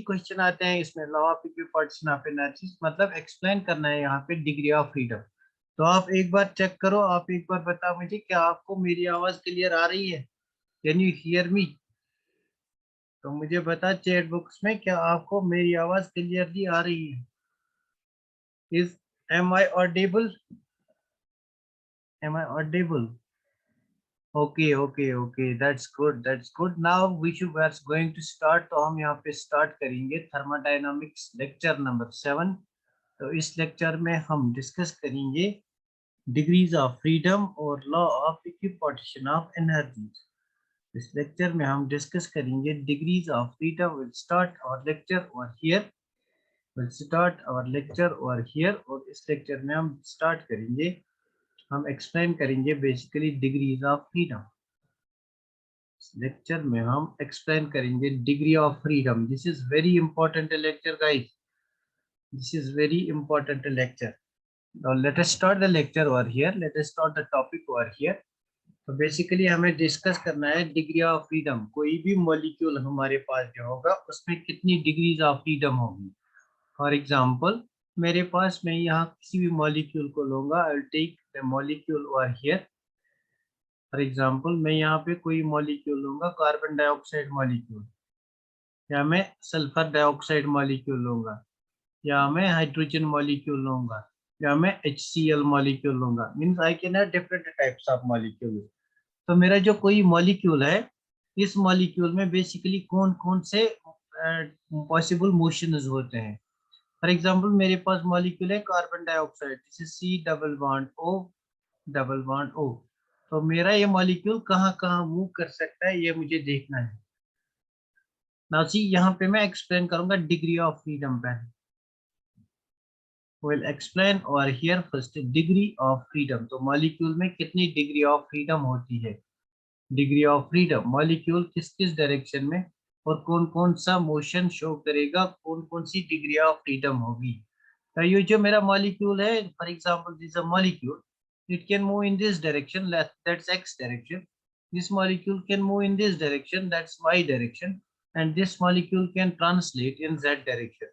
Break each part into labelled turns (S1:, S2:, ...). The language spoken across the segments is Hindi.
S1: क्वेश्चन आते हैं इसमें law of equipartition of energy, मतलब एक्सप्लेन करना है यहाँ पे डिग्री ऑफ फ्रीडम। तो आप एक बार चेक करो, आप एक बार बताओ मुझे, क्या आपको मेरी आवाज क्लियर आ रही है? Can you hear me? तो मुझे बता चैट बॉक्स में, क्या आपको मेरी आवाज क्लियरली आ रही है? Is am I audible? Am I audible? Okay okay okay, that's good, that's good. Now we should are going to start. तो हम यहाँ पे स्टार्ट करेंगे थर्मोडायनामिक्स लेक्चर नंबर 7। तो इस लेक्चर में हम डिस्कस करेंगे डिग्रीज ऑफ फ्रीडम और law of equipartition of energy. इस लेक्चर में हम डिस्कस करेंगे degrees of freedom. Will start our lecture over here. Will start our lecture over here. और इस लेक्चर में हम स्टार्ट करेंगे, हम एक्सप्लेन करेंगे basically degrees of freedom. Lecture में हम एक्सप्लेन करेंगे degree of freedom. This is very important lecture guys, this is very important lecture. Now let us start the lecture over here. Let us start the topic over here. तो बेसिकली हमें डिस्कस करना है डिग्री ऑफ फ्रीडम। कोई भी मॉलिक्यूल हमारे पास जो होगा उसमें कितनी डिग्रीज ऑफ फ्रीडम होगी। फॉर एग्जांपल, मेरे पास, मैं यहाँ किसी भी मॉलिक्यूल को लूंगा, I will take the molecule over here. For example, मैं यहाँ पे कोई मॉलिक्यूल लूंगा, कार्बन डाइऑक्साइड मॉलिक्यूल, या मैं सल्फर डाइऑक्साइड मॉलिक्यूल लूंगा, या मैं हाइड्रोजन मॉलिक्यूल लूंगा, या मैं HCl मॉलिक्यूल लूंगा। Means I can have different types of molecule. तो मेरा जो कोई मॉलिक्यूल है, इस मॉलिक्यूल में बेसिकली कौन कौन से पॉसिबल मोशंस होते हैं। फॉर एग्जांपल, मेरे पास मॉलिक्यूल है कार्बन डाइऑक्साइड, जिसे C double bond O double bond O। तो मेरा ये मॉलिक्यूल कहाँ कहाँ मूव कर सकता है, ये मुझे देखना है। नाउ सी, यहाँ पे मैं एक्सप्लेन करूंगा डिग्री ऑफ फ्रीडम पे। विल एक्सप्लेन और here first degree of freedom. तो मॉलिक्यूल में कितनी डिग्री ऑफ फ्रीडम होती है। डिग्री ऑफ फ्रीडम, मॉलिक्यूल किस किस डायरेक्शन में और कौन कौन सा मोशन शो करेगा, कौन कौन सी डिग्री ऑफ फ्रीडम होगी। तो ये जो मेरा मॉलिक्यूल है, for example this a molecule, it can move in this direction, that's x direction. this molecule can move in this direction, that's y direction, and this molecule can translate in z direction.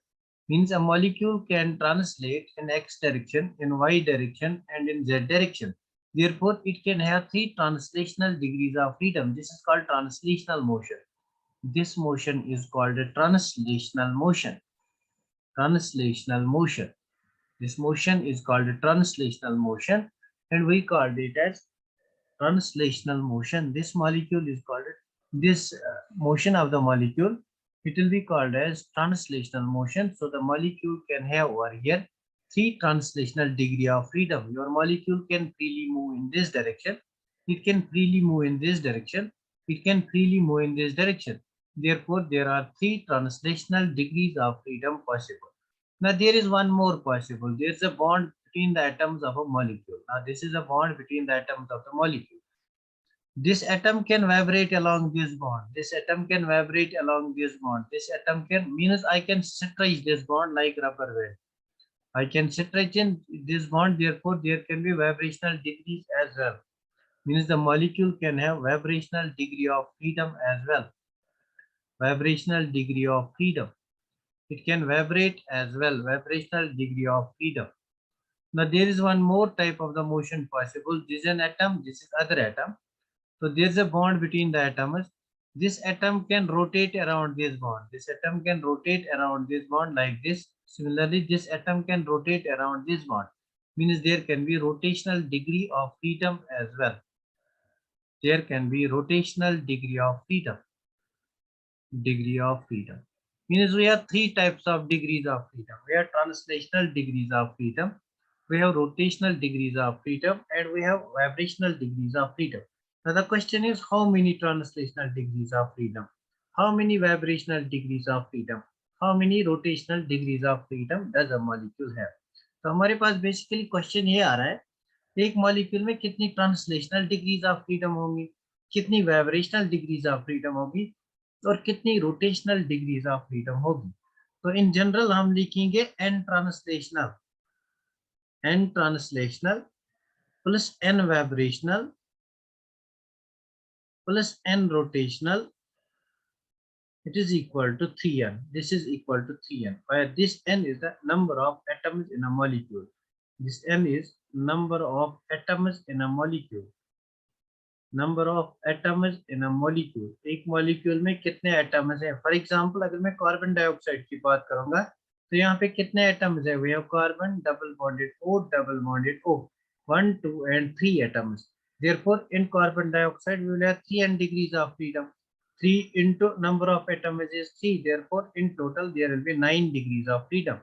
S1: Means a molecule can translate in x direction, in y direction, and in z direction. Therefore, it can have three translational degrees of freedom. This is called translational motion. This motion is called a translational motion. Translational motion. This motion is called a translational motion, and we called it as translational motion. This molecule is called, this motion of the molecule, it will be called as translational motion. So the molecule can have over here three translational degree of freedom. Your molecule can freely move in this direction, it can freely move in this direction, it can freely move in this direction. Therefore, there are three translational degrees of freedom possible. Now there is one more possible. There is a bond between the atoms of a molecule. Now this is a bond between the atoms of the molecule. This atom can vibrate along this bond. This atom can vibrate along this bond. This atom can, means I can stretch this bond like rubber band. I can stretch in this bond. Therefore, there can be vibrational degrees as well. Means the molecule can have vibrational degree of freedom as well. Vibrational degree of freedom. It can vibrate as well. Vibrational degree of freedom. Now there is one more type of the motion possible. This is an atom. This is other atom. So there's a bond between the atoms. This atom can rotate around this bond. This atom can rotate around this bond like this. Similarly, this atom can rotate around this bond. Means there can be rotational degree of freedom as well. There can be rotational degree of freedom. Degree of freedom. Means we have three types of degrees of freedom. We have translational degrees of freedom, we have rotational degrees of freedom, and we have vibrational degrees of freedom. Now the question is, how many translational degrees of freedom? How many vibrational degrees of freedom? How many rotational degrees of freedom does a molecule have? तो हमारे पास बेसिकली क्वेश्चन ये आ रहा है, एक मॉलिक्यूल में कितनी ट्रांसलेशनल डिग्रीज ऑफ फ्रीडम होंगी, कितनी वाइब्रेशनल डिग्रीज ऑफ फ्रीडम होगी, और कितनी रोटेशनल डिग्रीज ऑफ फ्रीडम होगी। तो इन जनरल हम लिखेंगे n translational plus n vibrational plus n rotational it is equal to 3n. This is equal to 3n, where this n is the number of atoms in a molecule. This n is number of atoms in a molecule. Number of atoms in a molecule, एक मॉलिक्यूल में कितने एटम्स हैं. फॉर एग्जांपल अगर मैं कार्बन डाइऑक्साइड की बात करूंगा तो यहाँ पे कितने एटम्स है. We have carbon double bonded O, double bonded O, 1 2 and 3 atoms. Therefore in carbon dioxide we will have 3n degrees of freedom. 3 into number of atoms is 3, therefore in total there will be 9 degrees of freedom.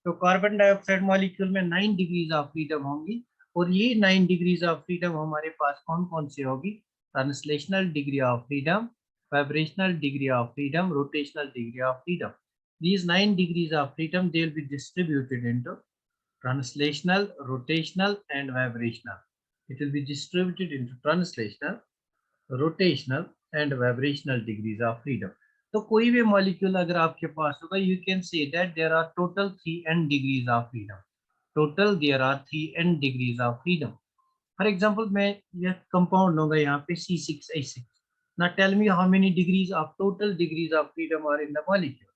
S1: तो कार्बन डाइऑक्साइड मॉलिक्यूल में 9 डिग्रीज ऑफ फ्रीडम होंगी, और ये 9 डिग्रीज ऑफ फ्रीडम हमारे पास कौन कौन से होगी. Translational degree of freedom, vibrational degree of freedom, rotational degree of freedom. These 9 degrees of freedom they will be distributed into translational, rotational and vibrational. It will be distributed into translational, rotational and vibrational degrees of freedom. तो कोई भी मॉलिक्यूल अगर आपके पास होगा, you can say that there are total 3n degrees of freedom. Total there are 3n degrees of freedom. For example मैं ये कंपाउंड होगा यहाँ पे C6H6. Now tell me how many degrees of total degrees of freedom are in the molecule.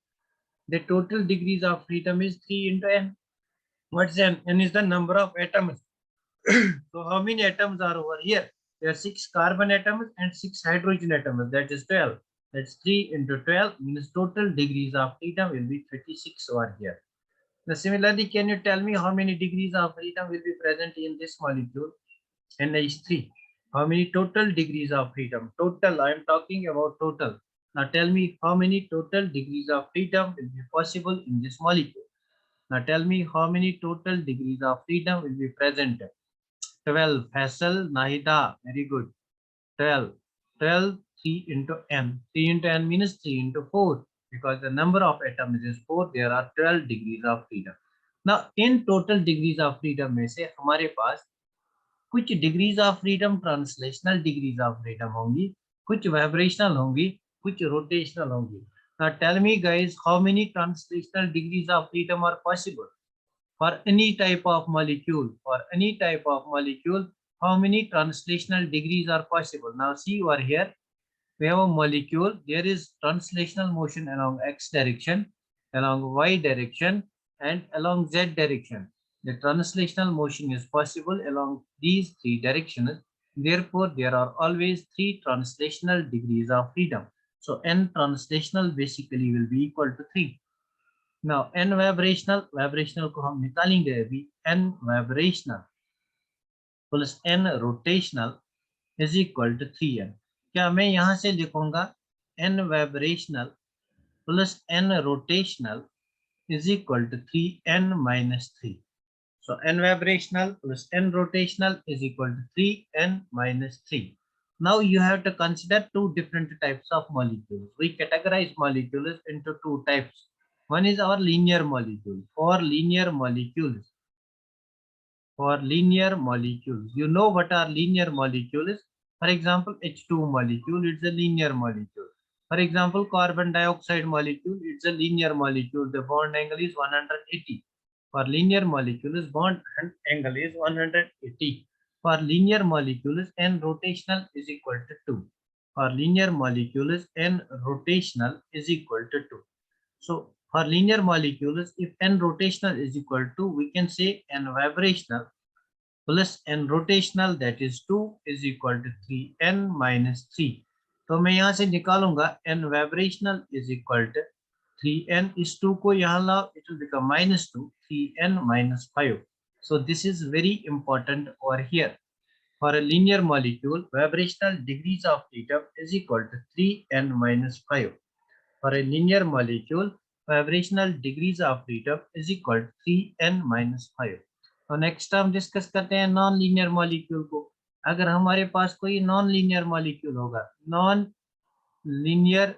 S1: The total degrees of freedom is 3 into n. What's n? N is the number of atoms. So how many atoms are over here? There are 6 carbon atoms and 6 hydrogen atoms. That is 12. That's 3 into 12 means total degrees of freedom will be 36 over here. Now similarly, can you tell me how many degrees of freedom will be present in this molecule NH3? How many total degrees of freedom? Total, I am talking about total. Now tell me how many total degrees of freedom will be possible in this molecule. Now tell me how many total degrees of freedom will be present. 12. Faisal, Nahida, very good. 12. 12, 3 into n. 3 into n means 3 into 4. Because the number of atoms is 4, there are 12 degrees of freedom. Now, in total degrees of freedom में से हमारे पास कुछ degrees of freedom translational degrees of freedom होंगी, कुछ vibrational होंगी, कुछ rotational होंगी. Now, tell me guys, how many translational degrees of freedom are possible? For any type of molecule, how many translational degrees are possible? Now see over here, we have a molecule, there is translational motion along x direction, along y direction and along z direction. The translational motion is possible along these 3 directions. Therefore, there are always 3 translational degrees of freedom. So n translational basically will be equal to 3. Now n vibrational को हम निकालेंगे अभी. n vibrational plus n rotational is equal to 3n. क्या मैं यहाँ से लिखूंगा n vibrational plus n rotational is equal to 3n minus 3. So n vibrational plus n rotational is equal to 3n minus 3. Now you have to consider 2 different types of molecules. We categorize molecules into 2 types. One is our linear molecule. For linear molecules, you know what are linear molecules. For example, H2 molecule, it's a linear molecule. For example, carbon dioxide molecule, it's a linear molecule. The bond angle is 180. For linear molecules, bond angle is 180. For linear molecules, n rotational is equal to 2. For linear molecules, n rotational is equal to 2. So for linear molecules, if n rotational is equal to, we can say n vibrational plus n rotational, that is 2 is equal to 3n minus 3. तो मैं यहाँ से निकालूंगा n vibrational is equal to 3n. इस 2 को यहाँ लाओ, it will become minus 2, 3n minus 5. So this is very important over here. For a linear molecule, vibrational degrees of freedom is equal to 3n minus 5. For a linear molecule, vibrational degrees of freedom is equal to 3n minus 5. तो नेक्स्ट हम डिस्कस करते हैं नॉन लीनियर मॉलिक्यूल को. अगर हमारे पास कोई नॉन लीनियर मॉलिक्यूल होगा, नॉन लीनियर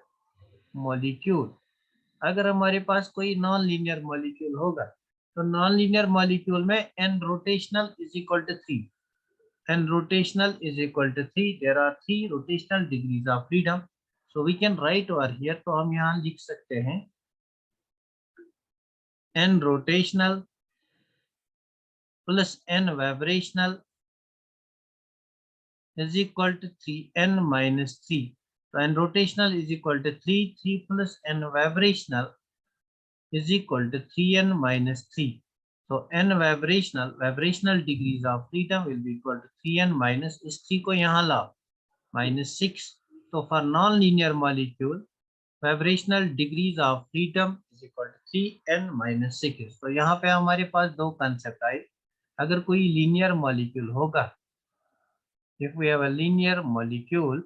S1: मॉलिक्यूल, अगर हमारे पास कोई नॉन लीनियर मॉलिक्यूल होगा, तो नॉन लीनियर मॉलिक्यूल में n rotational is equal to 3. n rotational is equal to 3. There are 3 rotational degrees of freedom. So we can write over here. तो हम यहाँ लिख सकते हैं n rotational plus n vibrational is equal to 3n minus 3. तो n rotational is equal to 3 plus n vibrational is equal to 3n minus 3. So n vibrational degrees of freedom will be equal to 3n minus इस 3 को यहाँ ला minus 6. So for non-linear molecule vibrational degrees of freedom is equal to 3n minus 6. तो यहाँ पे हमारे पास दो कंसेप्ट आए. अगर कोई linear molecule होगा, if we have a linear molecule,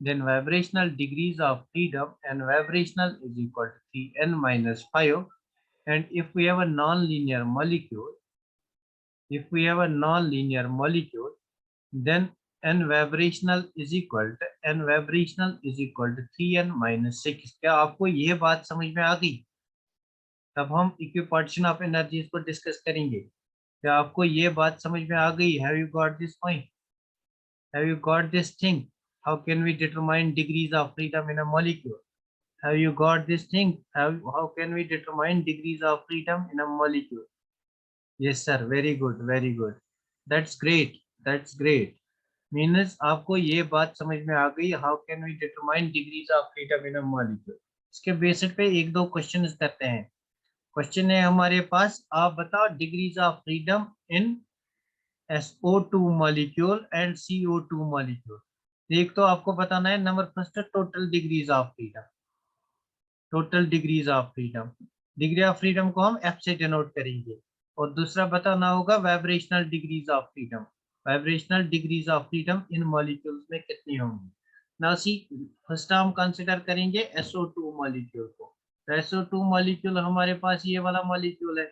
S1: then vibrational degrees of freedom and vibrational is equal to 3n minus 5. And if we have a non-linear molecule, then n vibrational is equal to 3n minus 6. क्या आपको ये बात समझ में आ गई? तब हम इक्विपार्टीशन ऑफ एनर्जीज को डिस्कस करेंगे. क्या आपको ये बात समझ में आ गई? Have you got this point? Have you got this thing? How can we determine degrees of freedom in a molecule? Have you got this thing? How can we determine degrees of freedom in a molecule? Yes sir, very good, very good. That's great, that's great. Means आपको ये बात समझ में आ गई. How can we determine degrees of freedom in a molecule? इसके बेसिस पे एक दो क्वेश्चन करते हैं. क्वेश्चन है हमारे पास, आप बताओ degrees of freedom in SO2 molecule and CO2 molecule. एक तो आपको बताना है number first total degrees of freedom. Total degrees of freedom, degree of freedom को हम F से डिनोट करेंगे. और दूसरा बताना होगा vibrational degrees of freedom. Vibrational degrees of freedom in molecules में कितनी होंगी. नाउ सी, फर्स्ट हम कंसीडर करेंगे SO2 मॉलिक्यूल को. तो SO2 मॉलिक्यूल हमारे पास ये वाला मॉलिक्यूल है.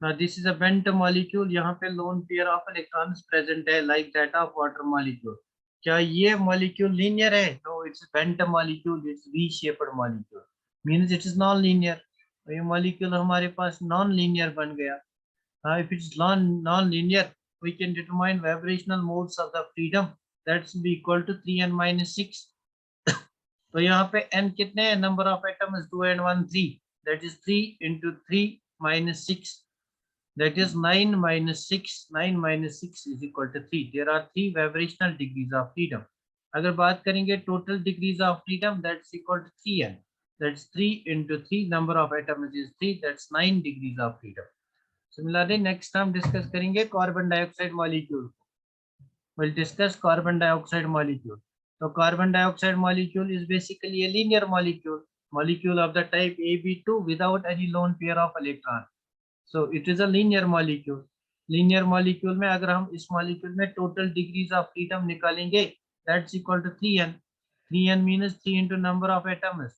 S1: Now this is a bent molecule. यहाँ पे lone pair of electrons present है like that of water molecule. क्या ये molecule linear है? No, it's bent molecule. It's V-shaped molecule. Means it is non-linear. तो ये molecule हमारे पास non-linear बन गया. Now if it's non-linear, we can determine vibrational modes of the freedom. That's be equal to 3n minus 6. तो यहाँ पे n कितने हैं? Number of atoms 2 and 1 3. That is 3 into 3 minus 6. That is 9 minus 6. 9 minus 6 is equal to 3. There are 3 vibrational degrees of freedom. अगर बात करेंगे total degrees of freedom, that's equal to 3n. That's 3 into 3. Number of atoms is 3. That's 9 degrees of freedom. Similarly, next हम discuss करेंगे carbon dioxide molecule. We'll discuss carbon dioxide molecule. So carbon dioxide molecule is basically a linear molecule. Molecule of the type AB2 without any lone pair of electron. So it is a linear molecule. Linear molecule में अगर हम इस molecule में total degrees of freedom निकालेंगे, that's equal to 3n. 3n means 3 into number of atoms.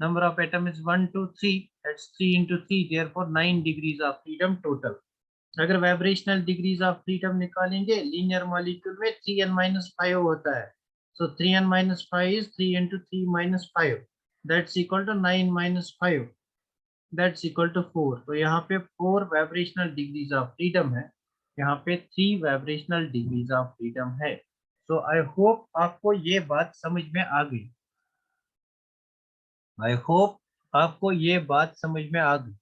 S1: Number of atoms is 1 2 3. That's 3 into 3. Therefore 9 degrees of freedom total. अगर vibrational degrees of freedom निकालेंगे, linear molecule में 3n minus 5 होता है. So 3n minus 5 is 3 into 3 minus 5. That's equal to 9 minus 5. That's equal to 4. तो यहाँ पे 4 vibrational degrees of freedom है. यहाँ पे 3 vibrational degrees of freedom है. So I hope आपको ये बात समझ में आ गई. I hope आपको ये बात समझ में आ गई.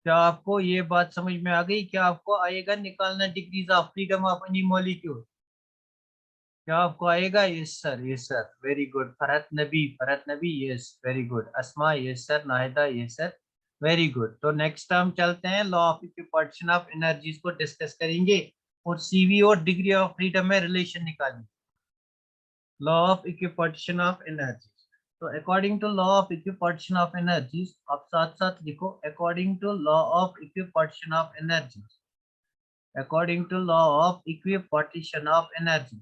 S1: क्या आपको ये बात समझ में आ गई? क्या आपको आएगा निकालना degrees of freedom of any molecule? क्या आपको आएगा? Yes sir, yes sir, very good. Farhat Nabi, yes, very good. Asma, yes sir. Nahida, yes sir, very good. तो नेक्स्ट हम चलते हैं law of equipartition of energies को डिस्कस करेंगे और सीवी और डिग्री ऑफ फ्रीडम में रिलेशन निकालेंगे. Law of equipartition of energies. तो according to law of equipartition of energies, आप साथ साथ लिखो according to law of equipartition of energies. According to law of equipartition of energies.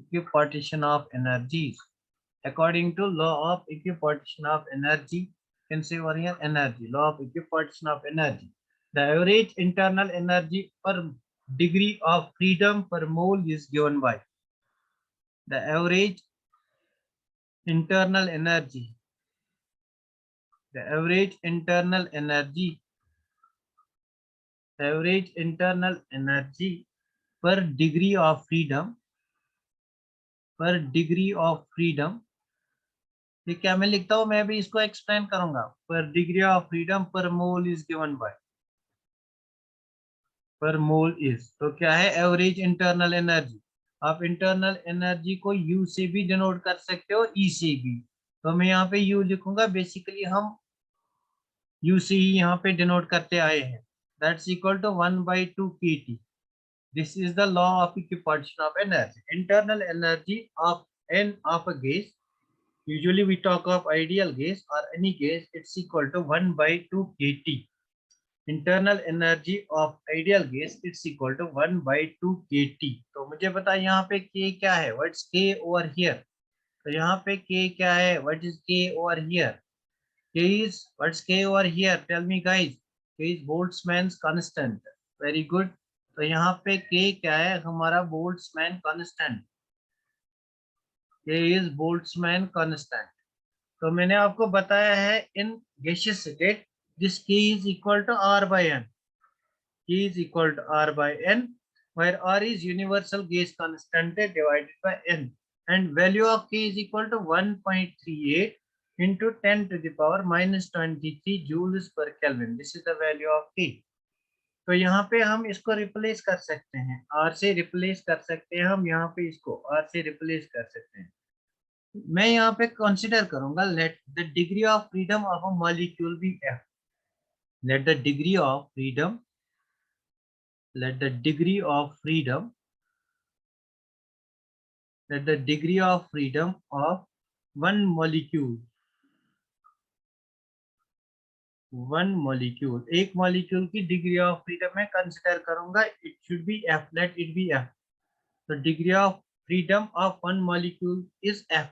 S1: Equipartition of energies. According to law of equipartition of energy, you can say over here energy. Law of equipartition of energy. The average internal energy per degree of freedom per mole is given by the average internal energy. The average internal energy. The average internal energy per degree of freedom. Per degree of freedom. ठीक है, मैं लिखता हूं, मैं भी इसको एक्सप्लेन करूंगा. पर डिग्री ऑफ फ्रीडम पर मोल इज गिवन बाय पर मोल इज, तो क्या है एवरेज इंटरनल एनर्जी। आप इंटरनल एनर्जी को यू से भी डिनोट कर सकते हो, ई से भी। तो मैं यहाँ पे यू लिखूंगा, बेसिकली हम यू से ही यहाँ पे डिनोट करते आए हैं। That's equal to 1/2 kT। This is the law of equipartition of energy. Internal energy of n of a gas. Usually we talk of ideal gas or any gas. It's equal to 1/2 kT. Internal energy of ideal gas it's equal to 1/2 kT. तो मुझे बता यहाँ पे k क्या है? What's k over here? तो यहाँ पे k क्या है? What is k over here? K is what's k over here? Tell me guys. K is Boltzmann's constant. Very good. तो यहाँ पे k क्या है? हमारा Boltzmann constant. k is Boltzmann constant. तो मैंने आपको बताया है in gaseous state this k is equal to r by n। k is equal to r by n, where r is universal gas constant divided by n, and value of k is equal to 1.38 into 10 to the power minus 23 joules per Kelvin. This is the value of k. तो यहाँ पे हम इसको रिप्लेस कर सकते हैं, आर से रिप्लेस कर सकते हैं, हम यहाँ पे इसको आर से रिप्लेस कर सकते हैं। मैं यहाँ पे कंसीडर करूंगा let the degree of freedom of a molecule be F. Let the degree of freedom, let the degree of freedom, let the degree of freedom of one molecule, one molecule, एक मॉलिक्यूल की डिग्री ऑफ फ्रीडम मैं कंसीडर करूंगा, it should be F, let it be F. तो degree of freedom of one molecule is F.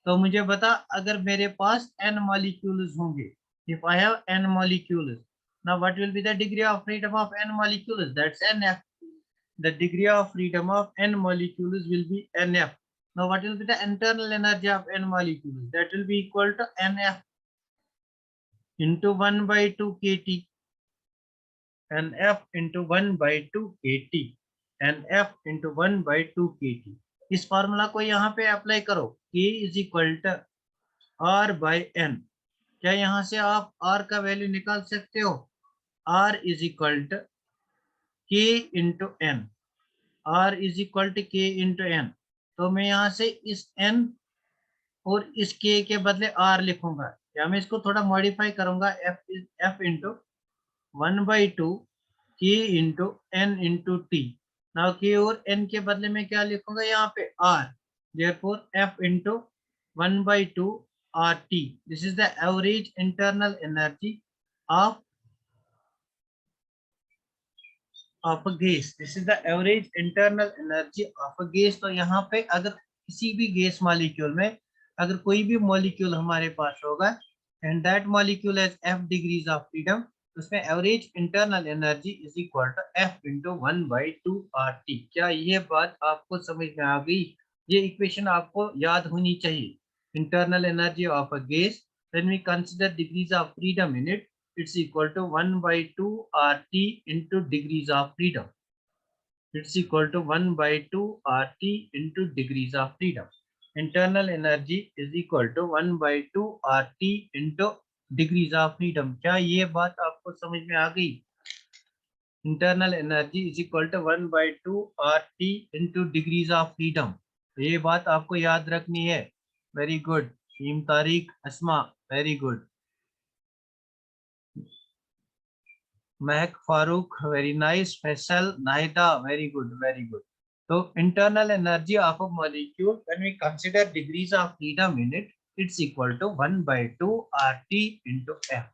S1: तो मुझे बता, अगर मेरे पास n मॉलिक्यूल्स होंगे, if I have n molecules, now what will be the degree of freedom of n molecules? That's nf। The degree of freedom of n molecules will be nf। Now what will be the internal energy of n molecules? That will be equal to nf into 1/2 kT, nf into 1/2 kT, nf into 1/2 kT। इस फॉर्मूला को यहाँ पे अप्लाई करो, k is equal to r by n। क्या यहाँ से आप r का वैल्यू निकाल सकते हो? r is equal to k into n, r is equal to k into n। तो मैं यहाँ से इस n और इस k के बदले r लिखूंगा, या मैं इसको थोड़ा मॉडिफाई करूंगा, f into 1/2 k into n into t। Now k और n के बदले में क्या लिखूंगा यहाँ पे? r। therefore f into 1/2 RT। This is the average internal energy of a gas। This is the average internal energy of a gas। तो यहाँ पे अगर किसी भी गैस मॉलिक्यूल में अगर कोई भी मॉलिक्यूल हमारे पास होगा and that molecule has f degrees of freedom, तो उसमें average internal energy is equal to f into 1/2 RT। क्या ये बात आपको समझ में आ गई? ये इक्वेशन आपको याद होनी चाहिए। Internal energy of a gas, when we consider degrees of freedom in it, it's equal to 1/2 RT into degrees of freedom. It's equal to 1/2 RT into degrees of freedom. Internal energy is equal to 1/2 RT into degrees of freedom। क्या ये बात आपको समझ में आ गई? Internal energy is equal to 1/2 RT into degrees of freedom। तो ये बात आपको याद रखनी है। वेरी गुड टीम Tariq, Asma, very good. Mahak Farooq, very nice. Faisal, Nahida, very good, very good. तो internal energy of a molecule when we consider degrees of freedom in it, it's equal to 1/2 RT into f।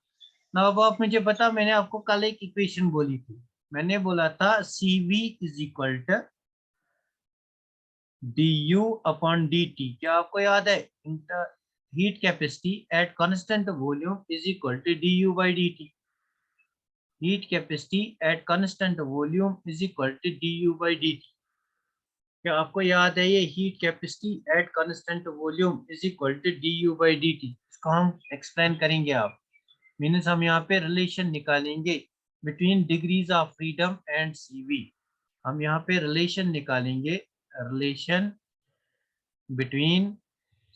S1: Now अब आप मुझे बता, मैंने आपको कल एक इक्वेशन बोली थी, मैंने बोला था CV is equal to du upon dt। क्या आपको याद है? Heat capacity at constant volume is equal to du by dt। Heat capacity at constant volume is equal to du by dt। क्या आपको याद है ये heat capacity at constant volume is equal to du by dt? इसको हम एक्सप्लेन करेंगे। आप मीन्स हम यहाँ पे रिलेशन निकालेंगे between degrees of freedom and CV। हम यहाँ पे रिलेशन निकालेंगे, relation between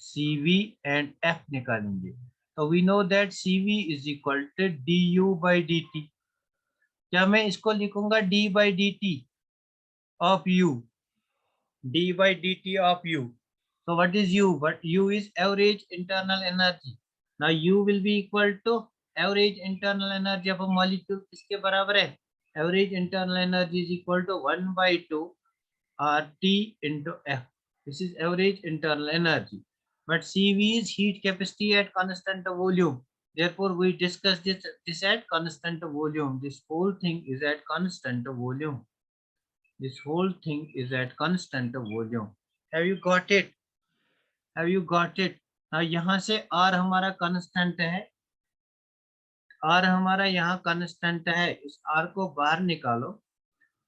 S1: CV and F निकालेंगे। तो we know that CV is equal to du by dt। क्या मैं इसको लिखूंगा D by D T of you, D by D T of you. So what is U? But U is average internal energy. Now U will be equal to average internal energy of a molecule. किसके बराबर है? Average internal energy is equal to 1 by 2 RT into F. This is average internal energy. But CV is heat capacity at constant volume. Therefore, we discuss this at constant volume. This whole thing is at constant volume. This whole thing is at constant volume. Have you got it? Have you got it? यहाँ से R हमारा कांस्टेंट है, R हमारा यहाँ कांस्टेंट है, इस R को बाहर निकालो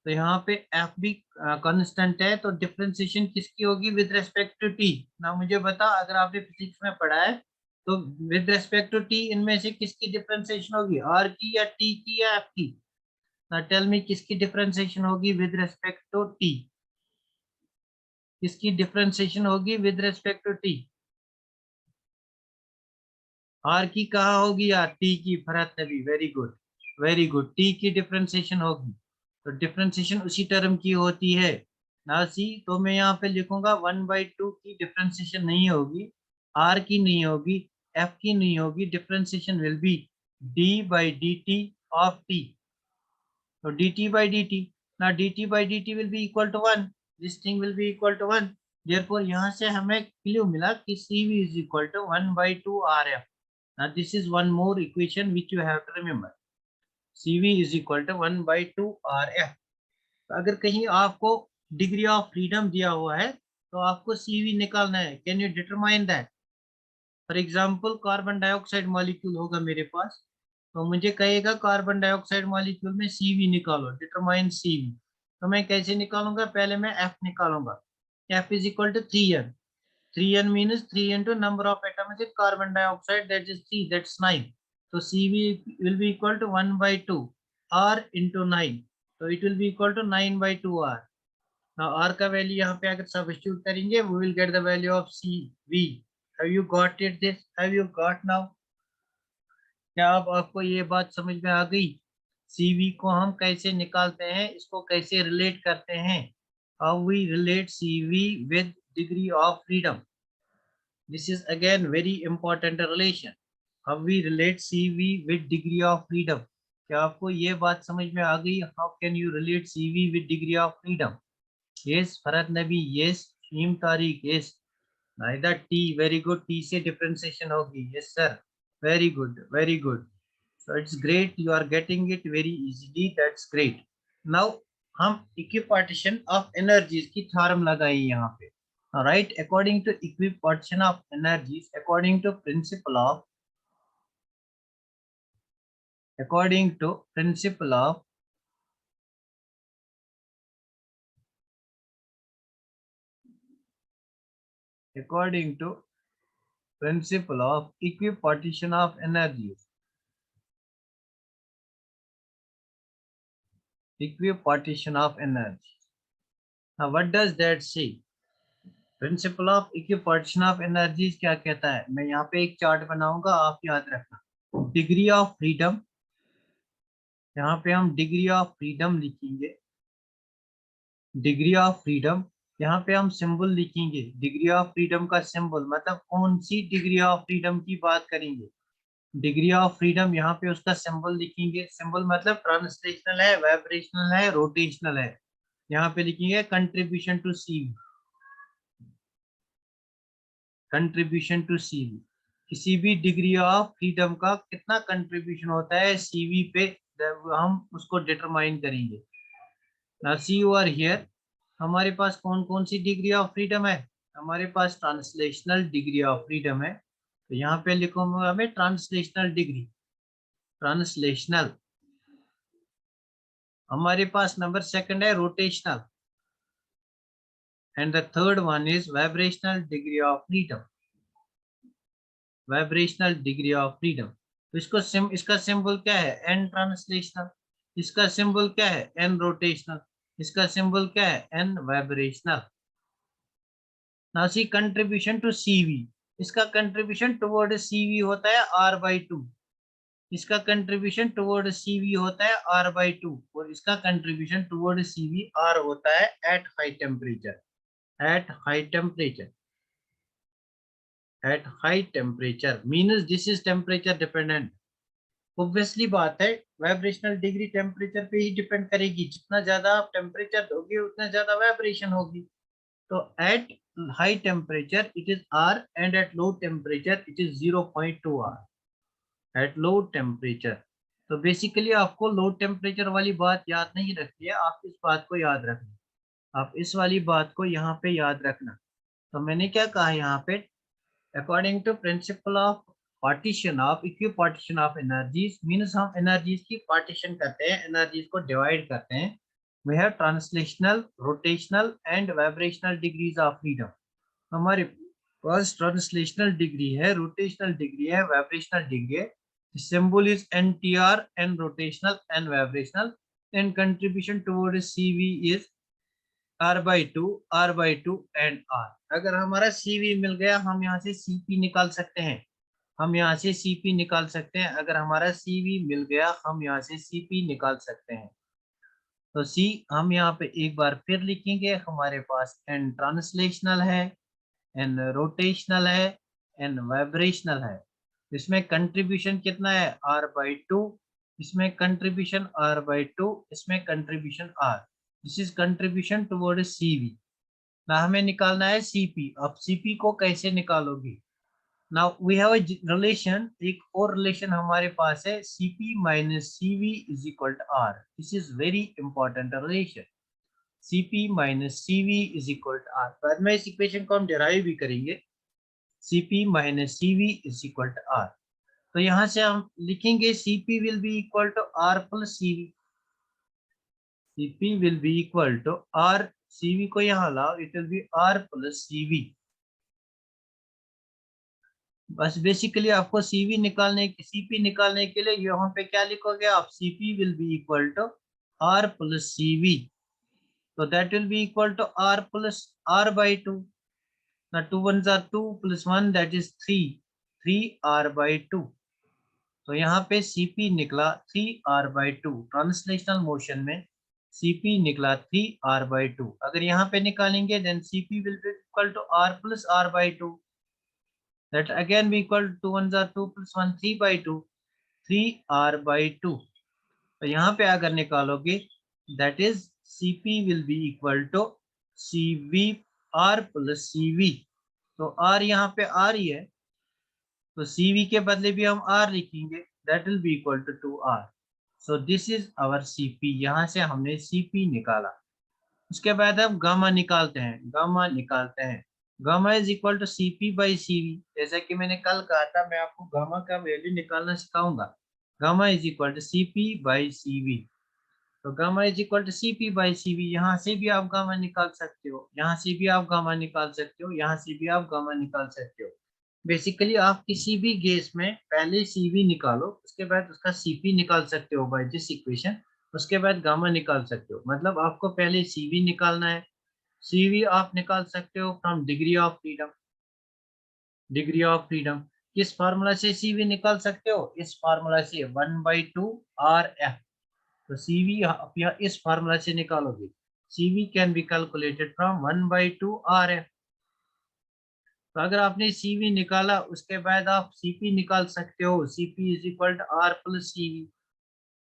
S1: तो यहाँ पे F भी कांस्टेंट है, तो डिफरेंशिएशन किसकी होगी विद रेस्पेक्ट टू T. ना मुझे बता, अगर आपने फिजिक्स में पढ़ा है तो विद रेस्पेक्ट टू T इनमें से किसकी डिफरेंशिएशन होगी, R की या T की या F की? ना टेल मी किसकी डिफरेंशिएशन होगी विद रेस्पेक्ट टू T, किसकी डिफरेंशिएशन होगी with respect to T? R की कहा होगी यार, टी की. Farhat Nabi, very good very good. T की डिफरेंशिएशन होगी, तो डिफरेंशिएशन उसी टर्म की होती है ना सी. तो मैं यहाँ पे लिखूंगा 1/2 की डिफरेंशिएशन नहीं होगी, आर की नहीं होगी, एफ की नहीं होगी. Differentiation will be D by D T of T. तो D T by D T, ना D T by D T will be equal to 1. This thing will be equal to 1. Therefore यहाँ से हमें क्लू मिला कि C V is equal to 1/2 R F. Now this is one more equation which you have to remember. CV is equal to 1/2 RF. तो अगर कहीं आपको डिग्री ऑफ फ्रीडम दिया हुआ है तो आपको CV निकालना है. Can you determine that? For example carbon dioxide molecule होगा मेरे पास, तो मुझे कहेगा कार्बन डाइऑक्साइड मॉलिक्यूल में CV निकालो, डिटरमाइन CV. तो मैं कैसे निकालूंगा? पहले मैं F निकालूंगा. F is equal to 3N. 3N means 3 into number of atoms in carbon dioxide, that is 3, that's 9. So CV will be equal to 1/2 R into 9. So it will be equal to 9/2 R. Now R का वैल्यू यहाँ पे अगर सब्स्टिट्यूट करेंगे we will get the value of CV. Have you got it this? Have you got now? क्या अब आपको ये बात समझ में आ गई? CV को हम कैसे निकालते हैं, इसको कैसे रिलेट करते हैं? How we relate CV with degree of freedom. This is again very important relation. How we relate CV with degree of freedom. क्या आपको ये बात समझ में आ गई? How can you relate CV with degree of freedom? Yes, Farhat Nabi, yes. Shaheem Tariq, yes. Nahida T, very good. T से differentiation होगी. Yes sir, very good very good. So it's great, you are getting it very easily. That's great. Now हम equipartition of energies की थ्योरम लगाई यहाँ पे. Right, according to equipartition of energies, according to principle of equipartition of energies, equipartition of energy. Now what does that say? Principle of equipartition of energies क्या कहता है? मैं यहाँ पे एक चार्ट बनाऊंगा, आप याद रखना. डिग्री ऑफ फ्रीडम, यहाँ पे हम डिग्री ऑफ फ्रीडम लिखेंगे. डिग्री ऑफ फ्रीडम, यहाँ पे हम सिंबल लिखेंगे. डिग्री ऑफ फ्रीडम का सिंबल मतलब कौन सी डिग्री ऑफ फ्रीडम की बात करेंगे. डिग्री ऑफ फ्रीडम, यहाँ पे उसका सिंबल लिखेंगे. सिंबल मतलब ट्रांसलेशनल है, वाइब्रेशनल है, रोटेशनल है. यहाँ पे लिखेंगे contribution to CV. Contribution to CV, किसी भी डिग्री ऑफ फ्रीडम का कितना कंट्रीब्यूशन होता है सीवी पे, हम उसको डिटरमाइन करेंगे. Now see you are here. हमारे पास कौन कौन सी डिग्री ऑफ फ्रीडम है? हमारे पास ट्रांसलेशनल डिग्री ऑफ फ्रीडम है, तो यहाँ पे लिखूंगा मैं ट्रांसलेशनल डिग्री. ट्रांसलेशनल. हमारे पास नंबर सेकंड है rotational, and the third one is vibrational degree of freedom. Vibrational degree of freedom. तो इसका सिंबल क्या है? N translational. इसका सिंबल क्या है? N rotational. इसका सिंबल क्या है? N vibrational. Now see contribution to CV. इसका कंट्रीब्यूशन टुवर्ड सीवी होता है R/2. इसका कंट्रीब्यूशन टुवर्ड सीवी होता है R/2 और इसका कंट्रीब्यूशन टुवर्ड सीवी R होता है eight high temperature, eight high temperature, eight high temperature means this is temperature dependent. Obviously बात है, वाइब्रेशनल डिग्री टेम्परेचर पे ही डिपेंड करेगी, जितना ज्यादा आप टेम्परेचर दोगे उतना ज्यादा वाइब्रेशन होगी। तो eight high temperature it is R and at low temperature it is 0.2 R at low temperature. तो बेसिकली आपको लो टेम्परेचर वाली बात याद नहीं रखनी है, आप इस बात को याद रखना, आप इस वाली बात को यहाँ पे याद रखना। तो मैंने क्या कहा यहाँ पे, according to principle of partition of equipartition of energies, means हम एनर्जीज की पार्टीशन करते हैं, एनर्जीज को डिवाइड करते हैं। We have translational, rotational and vibrational degrees of freedom. हमारे पास ट्रांसलेशनल डिग्री है, रोटेशनल डिग्री है, वाइब्रेशनल डिग्री है। The symbol is NTR, and rotational and vibrational, and contribution towards CV is R/2, R/2 and R। अगर हमारा CV मिल गया, हम यहाँ से CP निकाल सकते हैं, हम यहाँ से CP निकाल सकते हैं। अगर हमारा CV मिल गया, हम यहाँ से CP निकाल सकते हैं। तो C हम यहाँ पे एक बार फिर लिखेंगे, हमारे पास N ट्रांसलेशनल है, N रोटेशनल है, N वाइब्रेशनल है। इसमें कंट्रीब्यूशन कितना है R/2, इसमें कंट्रीब्यूशन R/2, इसमें contribution R। This is contribution toward CV। ना हमें निकालना है CP। अब CP को कैसे निकालोगे? Now we have a relation, एक और रिलेशन हमारे पास है, CP minus CV is equal to R। This is very important relation, CP minus CV is equal to R। बाद में इस इक्वेशन को हम डिराइव भी करेंगे, CP minus CV is equal to R। तो यहाँ से हम लिखेंगे CP will be equal to R plus CV। CP will be equal to R, CV को यहाँ लाओ, it will be R plus CV। बस बेसिकली आपको CP निकालने के लिए यहाँ पे क्या लिखोगे आप, CP will be equal to R plus CV। तो that will be equal to R plus R/2। Now 2 ones are 2 plus 1 that is 3, 3R/2। तो यहाँ पे CP निकला 3R/2, ट्रांसलेशनल मोशन में CP निकला 3R/2। अगर यहाँ पे निकालेंगे then CP will be equal to R plus R/2, that again be equal to 2 ones are 2 plus 1 3/2, 3R/2। तो यहाँ पे अगर निकालोगे that is CP will be equal to CV R plus CV। तो R यहाँ पे R ही है, तो CV के बदले भी हम R लिखेंगे, that will be equal to 2R। So this is our CP। यहाँ से हमने CP निकाला। उसके बाद हम गामा निकालते हैं, गामा निकालते हैं। Gamma is equal to CP by CV। जैसा कि मैंने कल कहा था, मैं आपको गामा का वैल्यू निकालना सिखाऊंगा। Gamma is equal to CP by CV। तो gamma is equal to CP by CV। यहाँ से भी आप गामा निकाल सकते हो, यहाँ से भी आप गामा निकाल सकते हो, यहाँ से भी आप गामा निकाल सकते हो। बेसिकली आप किसी भी गैस में पहले CV निकालो, उसके बाद उसका CP निकाल सकते हो बाय दिस इक्वेशन, उसके बाद गामा निकाल सकते हो। मतलब आपको पहले CV निकालना है। CV आप निकाल सकते हो from degree of freedom. Degree of freedom किस फार्मूला से CV निकाल सकते हो? इस फार्मूला से 1/2 RF। तो CV आप यहाँ इस फार्मूला से निकालोगे। CV can be calculated from 1/2 RF। तो अगर आपने CV निकाला, उसके बाद आप CP निकाल सकते हो, CP is equal to R plus CV।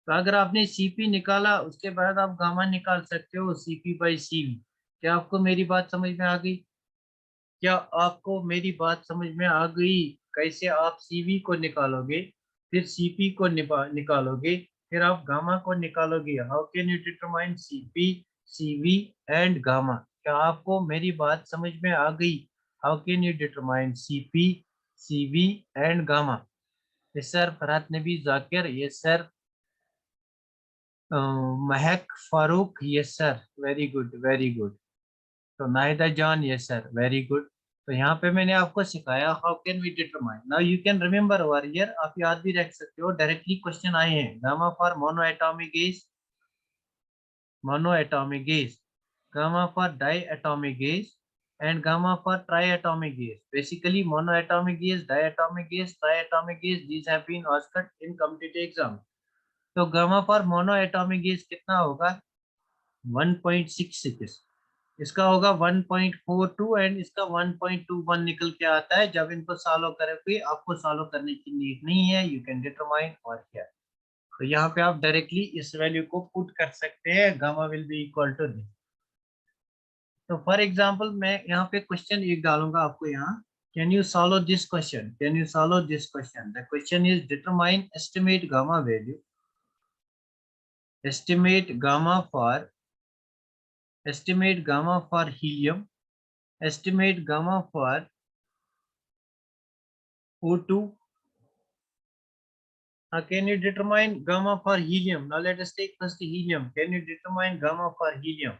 S1: तो अगर आपने CP निकाला, उसके बाद आप गामा निकाल सकते हो, CP बाई CV। क्या आपको मेरी बात समझ में आ गई? क्या आपको मेरी बात समझ में आ गई? कैसे आप CV को निकालोगे, फिर CP को निकालोगे, फिर आप गामा को निकालोगे। How can you determine CP, CV and gamma? क्या आपको मेरी बात समझ में आ गई? How can you determine CP, CV and gamma? Yes sir Farhad Nabi Zakir, yes sir Mahak Farooq, yes sir, very good very good. तो नाहिदा जान, यस सर, वेरी गुड। तो यहाँ पे मैंने आपको सिखाया how can we determine. Now you can remember over here, आप याद भी रख सकते हो, डायरेक्टली क्वेश्चन आए हैं। Gamma for monoatomic gas, monoatomic gas. Gamma for diatomic gas, and gamma for triatomic gas. Basically, monoatomic gas, diatomic gas, triatomic gas, these have been asked in competitive exam. तो गामा फॉर मोनोएटॉमिक गैस कितना होगा 1.66, इसका होगा 1.42 एंड इसका 1.21 निकल के आता है। जब इनको सॉल्व करोगे आपको सॉल्व करने की नीड नहीं है, यू कैन डिटरमाइन और क्या। तो यहाँ पे आप डायरेक्टली इस वैल्यू को पुट कर सकते हैं, gamma will be equal to this. तो फॉर एग्जांपल मैं यहाँ पे क्वेश्चन एक डालूंगा आपको यहाँ, can you solve this question, can you solve this question. The question is determine estimate gamma value, estimate gamma for helium, estimate gamma for O2. Can you determine gamma for helium? Now let us take first helium. Can you determine gamma for helium?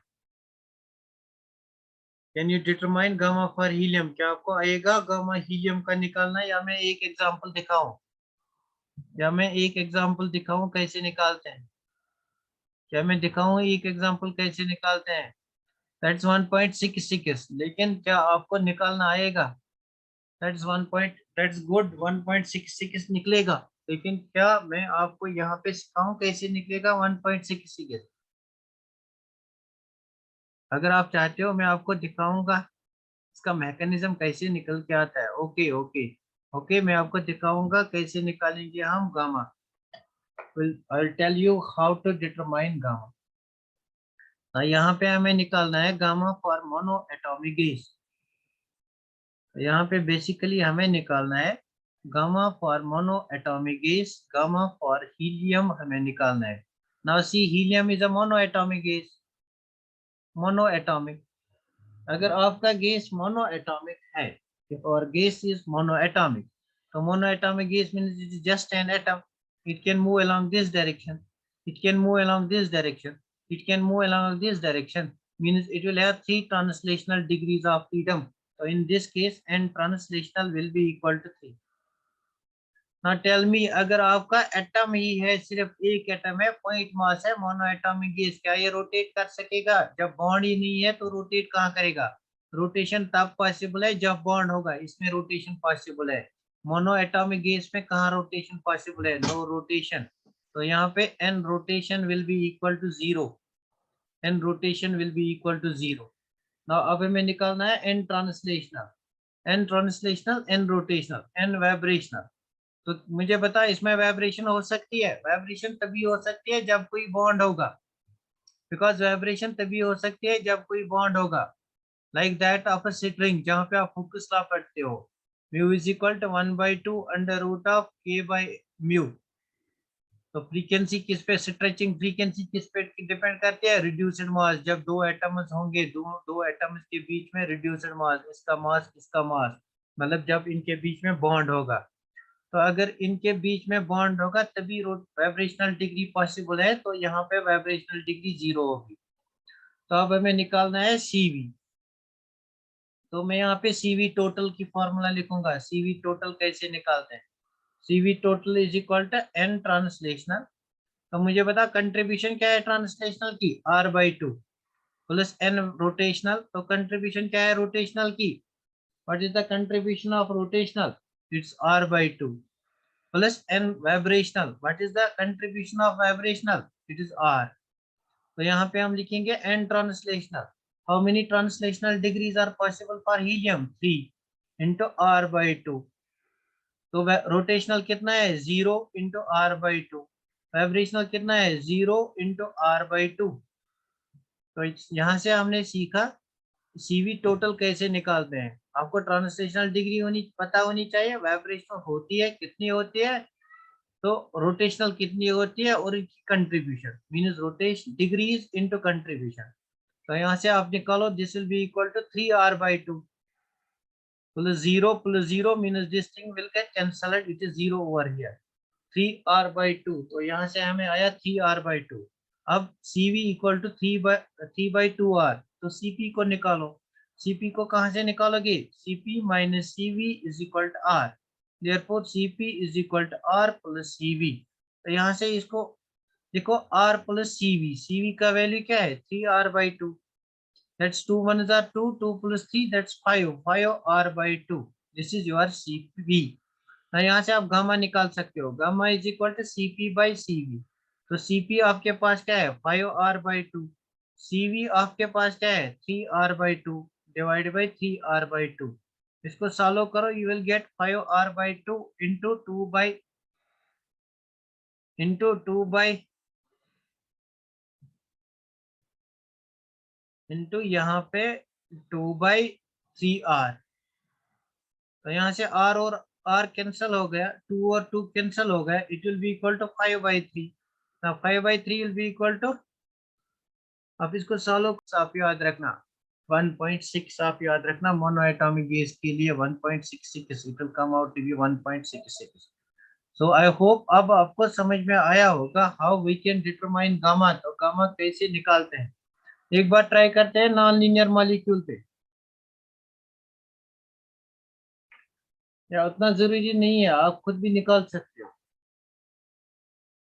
S1: Can you determine gamma for helium? क्या आपको आएगा गामा हीलियम का निकालना, या मैं एक एग्जांपल दिखाऊं, कैसे निकालते हैं, क्या मैं दिखाऊं एक एग्जांपल कैसे निकालते हैं। दैट्स 1.66, लेकिन क्या आपको निकालना आएगा? दैट्स गुड, 1.66 निकलेगा, लेकिन क्या मैं आपको यहाँ पे सिखाऊं कैसे निकलेगा 1.66? अगर आप चाहते हो मैं आपको दिखाऊंगा इसका मैकेनिज्म कैसे निकल के आता है। ओके ओके ओके, मैं आपको दिखाऊंगा कैसे निकालेंगे हम gamma. I'll tell you how to determine gamma. यहाँ पे हमें निकालना है gamma for monoatomic gas. यहाँ पे बेसिकली हमें निकालना है gamma for monoatomic gas, gamma for helium हमें निकालना है। Now see, helium is a mono atomic gas, mono atomic. अगर आपका गैस मोनो एटॉमिक है और गैस इज मोनो एटॉमिक, तो mono atomic gas means it is just an atom, it can move along this direction, it can move along this direction, it can move along this direction, means it will have 3 translational degrees of freedom. So in this case n translational will be equal to 3. Now tell me, अगर आपका एटम ही है, सिर्फ एक एटम है, पॉइंट मास है, मोनो एटॉमिक गैस, क्या ये रोटेट कर सकेगा? जब बॉन्ड ही नहीं है तो रोटेट कहाँ करेगा? रोटेशन तब पॉसिबल है जब बॉन्ड होगा, इसमें रोटेशन पॉसिबल है। मोनो एटॉमिक गैस में कहाँ रोटेशन पॉसिबल है? No rotation. तो यहाँ पे n rotation will be equal to 0, n rotation will be equal to 0। Now अब हमें निकालना है n translational, n translational, n rotational, n vibrational. तो मुझे बता, इसमें वाइब्रेशन हो सकती है? वाइब्रेशन तभी हो सकती है जब कोई बॉन्ड होगा, बिकॉज वाइब्रेशन तभी हो सकती है जब कोई बॉन्ड होगा, like that of a string, जहां पे आप हुक्स लॉ पढ़ते हो, mu is equal to 1/2 under root of k by mu. तो फ्रीक्वेंसी किस पे, स्ट्रेचिंग फ्रीक्वेंसी किस पे डिपेंड करती है? Reduced mass. जब दो एटम्स होंगे, दो एटम्स के बीच में रिड्यूस्ड मास, इसका मास इसका मास, मतलब जब इनके बीच में बॉन्ड होगा, तो अगर इनके बीच में बॉन्ड होगा तभी वाइब्रेशनल डिग्री पॉसिबल है, तो यहाँ पे वाइब्रेशनल डिग्री 0 होगी। तो अब हमें निकालना है सीवी। तो मैं यहाँ पे सीवी टोटल की फॉर्मूला लिखूंगा। सीवी टोटल कैसे निकालते हैं? CV total is equal to N translational. तो मुझे बता कंट्रीब्यूशन क्या है ट्रांसलेशनल की? r/2 plus N rotational. तो कंट्रीब्यूशन क्या है रोटेशनल की? What is the contribution of rotational? It's r/2 plus n vibrational. What is the contribution of vibrational? It is r. तो यहाँ पे हम लिखेंगे n translational. How many translational degrees are possible for helium? 3 into r/2. तो रोटेशनल कितना है? 0 into r/2. वाइब्रेशनल कितना है? 0 into r/2. तो यहाँ से हमने सीखा सीवी टोटल कैसे निकालते हैं। आपको ट्रांसलेशनल डिग्री होनी पता होनी चाहिए, वाइब्रेशनल होती है कितनी होती है, तो रोटेशनल कितनी होती है, और इनकी contribution means rotation degrees into contribution. तो यहाँ से आप निकालो, this will be equal to 3r/2 plus 0 means this thing will get cancelled, it is 0 over here. 3r/2, तो यहाँ से हमें आया 3r/2। अब cv इक्वल टू 3/2r, तो cp को निकालो। cp को कहाँ से निकालोगे? cp minus cv is equal to r, therefore cp is equal to r plus cv। तो यहाँ से इसको देखो r प्लस cv, cv का वैल्यू क्या है? 3r/2। That's 2 1s are 2, 2 plus 3, that's 5, 5 r by 2. This is your CP. ना यहाँ से आप गामा निकाल सकते हो, gamma is equal to CP by CV। तो CP आपके पास क्या है 5r/2, CV आपके पास क्या है 3r/2 डिवाइड बाई 3r/2। इसको सॉल्व करो, you will get 5r/2 into 2 by into यहाँ पे 2/3r। तो यहाँ से r और r कैंसिल हो गया, 2 और 2 कैंसिल हो गया, it will be equal to 5/3। ना 5/3 विल बी इक्वल टू, आप इसको सॉल्व आप याद रखना 1.6, आप याद रखना मोनो एटॉमिक गैस के लिए 1.66, it will come out to be 1.66। So I hope अब आपको समझ में आया होगा how we can determine gamma. तो गामा कैसे निकालते हैं, एक बार ट्राई करते हैं नॉन लीनियर मॉलिक्यूल पे। या उतना जरूरी नहीं है, आप खुद भी निकाल सकते हो।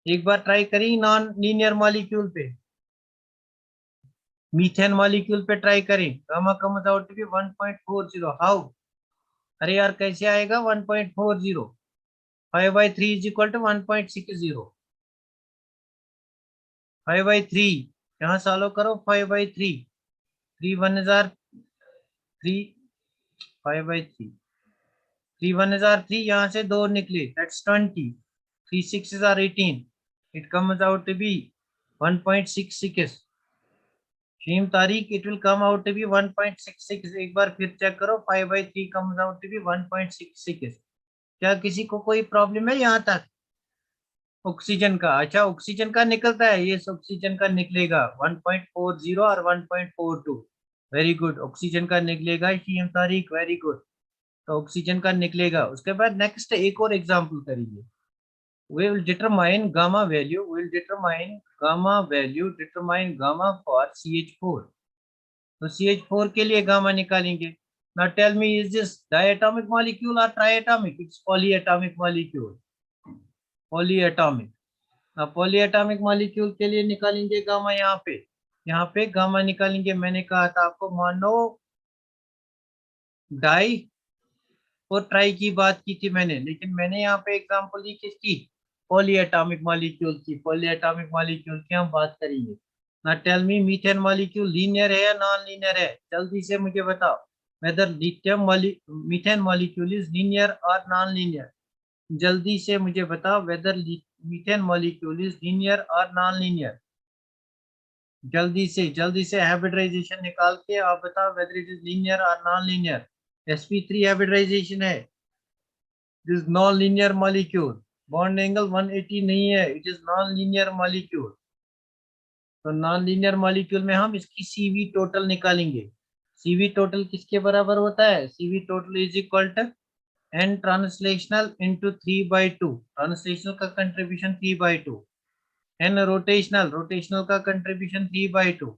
S1: एक बार ट्राई करिए नॉन लीनियर मॉलिक्यूल पे, मीथेन मॉलिक्यूल पे ट्राई करें, gamma comes out to be 1.40। How, अरे यार कैसे आएगा 1.40? 5/3 इज इक्वल टू 1.60। 5/3 यहाँ सॉल्व करो, 5/3, 3 1 3, 5/3, 3 1 3, यहाँ से 2 निकले, that's 20, 3 6 18, it comes out to be 1.66। Same तारीख, it will come out to be 1.66। एक बार फिर चेक करो, 5/3 कम्स आउट टू बी 1.66। क्या किसी को कोई प्रॉब्लम है यहाँ तक? ऑक्सीजन का, अच्छा ऑक्सीजन का निकलता है, ये ऑक्सीजन का निकलेगा 1.40 और 1.42। वेरी गुड, ऑक्सीजन का निकलेगा सीएम तारीख, वेरी गुड। तो ऑक्सीजन का निकलेगा। उसके बाद नेक्स्ट एक और एग्जांपल करेंगे। we will determine gamma value, we will determine gamma value, determine gamma for CH4। तो CH4 के लिए गामा निकालेंगे। now tell me, is this diatomic molecule or triatomic? It's polyatomic molecule, polyatomic। अब पॉलीएटॉमिक मॉलिक्यूल के लिए निकालेंगे गामा, यहाँ पे गामा निकालेंगे। मैंने कहा था आपको, मानो डाई और ट्राई की बात की थी मैंने, लेकिन मैंने यहाँ पे एग्जांपल दी किसकी, पॉलीएटॉमिक मॉलिक्यूल की। पॉलीएटॉमिक मॉलिक्यूल की हम बात करेंगे। ना tell me, methane molecule linear है या नॉन लीनियर है, जल्दी से मुझे बताओ whether lithium methane molecule is linear और नॉन लीनियर। जल्दी से मुझे बताओ whether methane molecule is linear और नॉन लीनियर। जल्दी से हाइब्रिडाइजेशन निकाल के आप बताओ वेदर इट इज लीनियर और नॉन लीनियर। sp3 हाइब्रिडाइजेशन है, this non linear molecule, bond angle 180 नहीं है, it is non linear molecule. तो नॉन लीनियर मॉलिक्यूल में हम इसकी सीवी टोटल निकालेंगे। सीवी टोटल किसके बराबर होता है, CV total is equal to N translational into 3/2। Translational का कंट्रीब्यूशन 3/2, एन रोटेशनल, रोटेशनल का कंट्रीब्यूशन 3/2,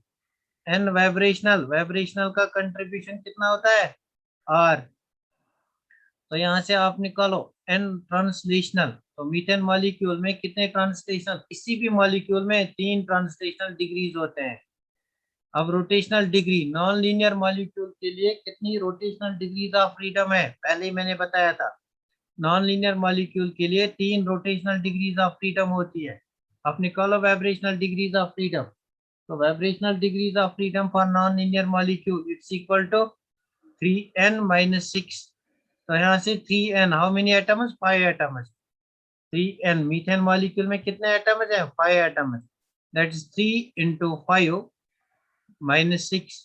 S1: एन वाइब्रेशनल, वाइब्रेशनल का कंट्रीब्यूशन कितना होता है, आर। तो यहाँ से आप निकालो एन ट्रांसलेशनल। तो मीथेन मॉलिक्यूल में कितने ट्रांसलेशनल, किसी भी मॉलिक्यूल में 3 ट्रांसलेशनल डिग्रीज होते हैं। अब rotational degree non linear molecule के लिए कितनी रोटेशनल डिग्रीज ऑफ फ्रीडम है, पहले ही मैंने बताया था। नॉन लीनियर मॉलिक्यूल के लिए 3 रोटेशनल डिग्रीज ऑफ फ्रीडम होती है। आप निकालो वाइब्रेशनल डिग्रीज ऑफ फ्रीडम। तो vibrational degrees of freedom for non-linear molecule it's equal to 3n-6। तो यहाँ से 3n, how many atoms, 5 atoms। 3n, methane molecule में कितने एटम्स हैं, 5 atoms. That's 3 into 5 minus 6,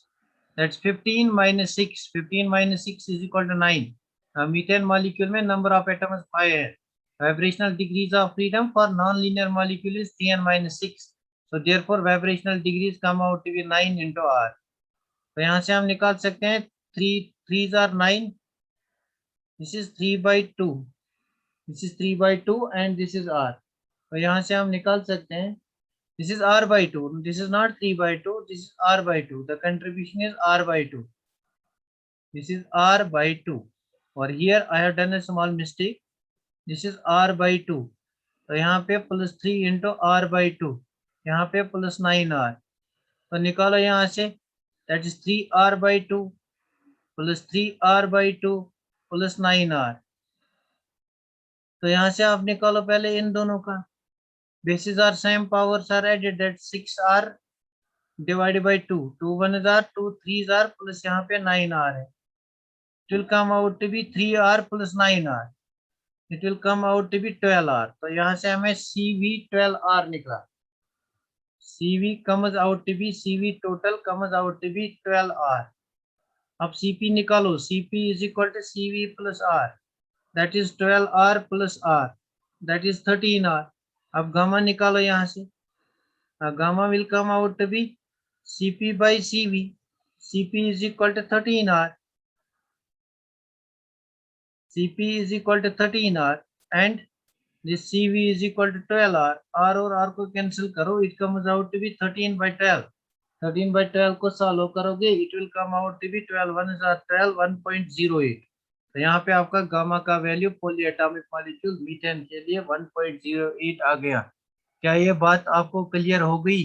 S1: that's 15 minus 6, 15 minus 6 is equal to 9। Methane molecule में नंबर ऑफ एटम्स 5 है। vibrational degrees of freedom for non-linear molecule is 3n-6। So therefore vibrational degrees come out to be 9 into r। तो यहाँ से हम निकाल सकते हैं 3 3s are 9, this is 3/2, this is 3/2 and this is r। तो यहाँ से हम निकाल सकते हैं, this is r/2, this is not 3/2, this is r/2, the contribution is r/2, this is r/2। और here I have done a small mistake, this is r/2। तो यहाँ पे +3 into r/2, यहाँ पे +9r। तो निकालो यहाँ say that is 3r/2 plus 3r/2 plus 9r। तो यहाँ से आप निकालो पहले इन दोनों का, bases are same, powers are added, that 6r divided by 2, 2 1s are 2 3s are plus यहाँ पे 9r है, it will come out to be 3r plus 9r, it will come out to be 12r। तो यहाँ से हमें CV 12r निकला, CV comes out to be, CV total comes out to be 12r। अब CP निकालो, CP is equal to CV plus R, that is 12r plus R, that is 13r। अब गामा निकालो यहाँ से, gamma will come out to be Cp by Cv, Cp is equal to 13r, Cp is equal to 13r and this Cv is equal to 12r, r और r को cancel करो, it comes out to be 13/12, 13/12 को सॉल्व करोगे, it will come out to be 12 1 is 12 1.08। तो यहाँ पे आपका गामा का वैल्यू पॉलीएटॉमिक मॉलिक्यूल मीथेन के लिए 1.08 आ गया। क्या ये बात आपको क्लियर हो गई?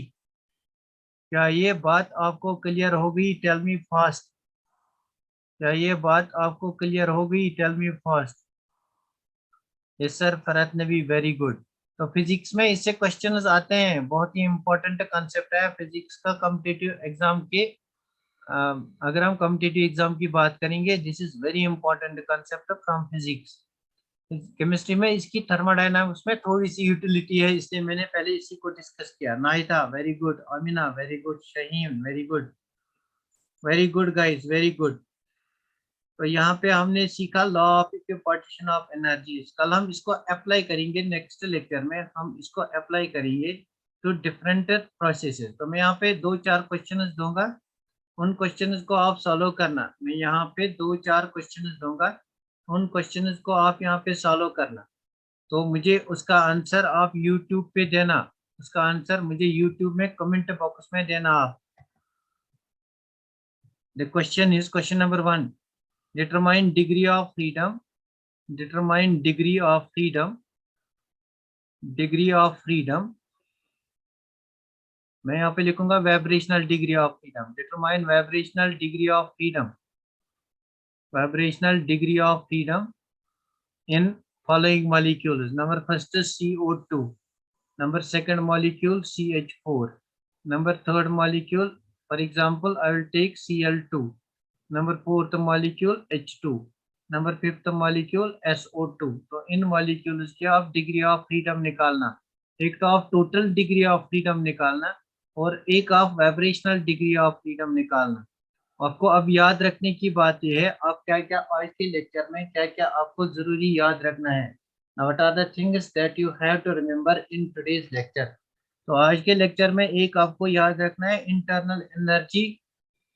S1: क्या ये बात आपको क्लियर हो गई? Tell me fast. क्या ये बात आपको क्लियर हो गई? Tell me fast. Yes sir Farhat Nabi, very good. तो फिजिक्स में इससे क्वेश्चंस आते हैं, बहुत ही इंपॉर्टेंट कंसेप्ट है फिजिक्स का कॉम्पिटिटिव एग्जाम के। अगर हम कॉम्पिटिटिव एग्जाम की बात करेंगे, this is very important concept from physics. Chemistry में इसकी थर्मोडायनामिक्स में थोड़ी सी यूटिलिटी है, इसलिए मैंने पहले इसी को डिस्कस किया। Nahida very good, Amina very good, Shaheem very good, very good guys, very good. तो यहाँ पे हमने सीखा law of equipartition of energies. कल हम इसको अप्लाई करेंगे, नेक्स्ट लेक्चर में हम इसको अप्लाई करेंगे टू डिफरेंट प्रोसेसेस। तो मैं यहाँ पे 2-4 क्वेश्चंस दूंगा, उन क्वेश्चंस को आप सॉल्व करना। मैं यहाँ पे 2-4 क्वेश्चंस दूंगा, उन क्वेश्चंस को आप यहाँ पे सॉल्व करना। तो मुझे उसका आंसर आप यूट्यूब पे देना, उसका आंसर मुझे यूट्यूब में कमेंट बॉक्स में देना आप। The question is question number 1, determine degree of freedom, determine degree of freedom, degree of freedom। मैं यहाँ पे लिखूंगा vibrational degree of freedom, determine vibrational degree of freedom, vibrational degree of freedom in following molecules। number first is CO2, number second molecule CH4, number third molecule for example I will take Cl2, number fourth molecule H2, number fifth molecule SO2। तो इन मॉलिक्यूल्स की आप डिग्री ऑफ फ्रीडम निकालना, एक तो आप टोटल डिग्री ऑफ फ्रीडम निकालना और एक आप वाइब्रेशनल डिग्री ऑफ फ्रीडम निकालना। आपको अब याद रखने की बात यह है, आप क्या क्या आज के लेक्चर में क्या क्या आपको जरूरी याद रखना है। What are the things that you have to remember in today's lecture. तो आज के लेक्चर में एक आपको याद रखना है internal energy,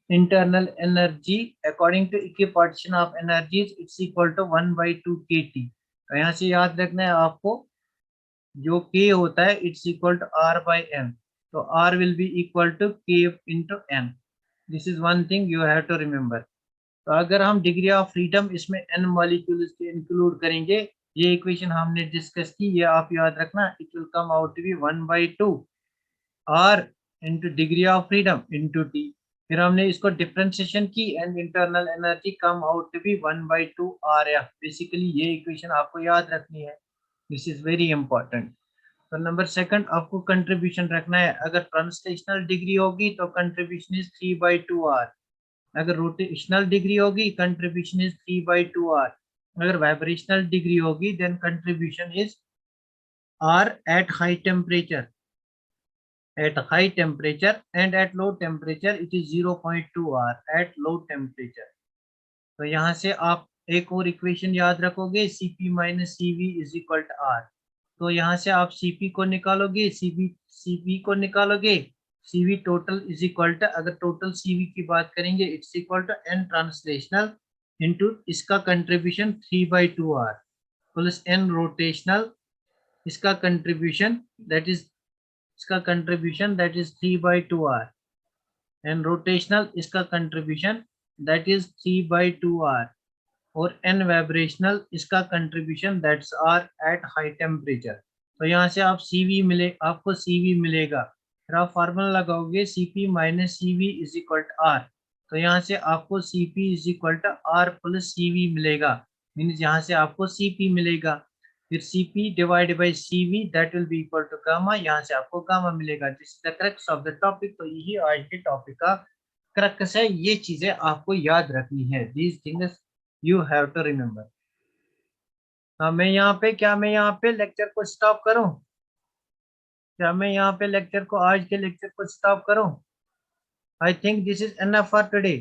S1: internal energy according to equipartition of energies it's equal to 1/2 kT। तो यहाँ से याद रखना है आपको, जो K होता है it's equal to R/N, तो R will be equal to K into N। this is one thing you have to remember। तो अगर हम डिग्री ऑफ फ्रीडम इसमें n मॉलिक्यूल्स के इंक्लूड करेंगे, ये इक्वेशन हमने डिस्कस की, ये आप याद रखना, it will come out to be 1/2 R into degree of freedom into T। फिर हमने इसको डिफरेंशिएशन की and internal energy come out to be 1/2 RF। Basically ये इक्वेशन आपको याद रखनी है, दिस इज वेरी इंपॉर्टेंट। तो नंबर सेकंड आपको कंट्रीब्यूशन रखना है। अगर ट्रांसलेशनल डिग्री होगी तो कंट्रीब्यूशन इज 3/2 R, अगर रोटेशनल डिग्री होगी कंट्रीब्यूशन इज 3/2 R, अगर वाइब्रेशनल डिग्री होगी then contribution is R at high temperature, at high temperature and at low temperature it is 0.2 R at low temperature। तो यहाँ से आप एक और इक्वेशन याद रखोगे, Cp minus Cv is equal to R। तो यहाँ से आप Cp को निकालोगे, Cp को निकालोगे, Cv total is equal to, अगर टोटल Cv की बात करेंगे it's equal to n translational into इसका contribution 3/2 R plus n rotational, इसका कंट्रीब्यूशन दैट इज, इसका contribution that is 3/2 R and rotational इसका कंट्रीब्यूशन दैट इज 3/2 R और n वाइब्रेशनल इसका contribution that's R at high temperature. तो यहाँ से आप CV मिले, आपको CV मिलेगा, फिर आप फार्मूला लगाओगे Cp minus CV is equal to R। तो यहाँ से आपको Cp is equal to R plus Cv मिलेगा, मीन्स यहाँ से आपको Cp मिलेगा, फिर Cp divide by Cv that will be equal to gamma, यहाँ से आपको गामा मिलेगा। This is the crux of the topic. तो यही आज के टॉपिक का क्रक्स है, ये चीजें आपको याद रखनी है, these things you have to remember. हाँ, मैं यहाँ पे लेक्चर को स्टॉप करूं? क्या मैं यहाँ पे लेक्चर को, आज के लेक्चर को स्टॉप करूं? I think this is enough for today.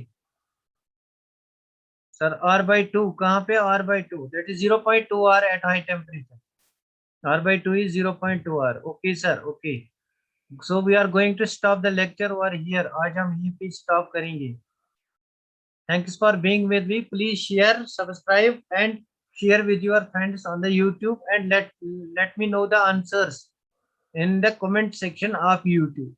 S1: Sir R/2 कहाँ पे? R/2 that is 0.2 R at high temperature. R/2 is 0.2 R। Okay sir, okay. So we are going to stop the lecture over here. आज हम यहीं पे स्टॉप करेंगे। Thanks for being with me. Please share, subscribe and share with your friends on the YouTube, and let me know the answers in the comment section of YouTube.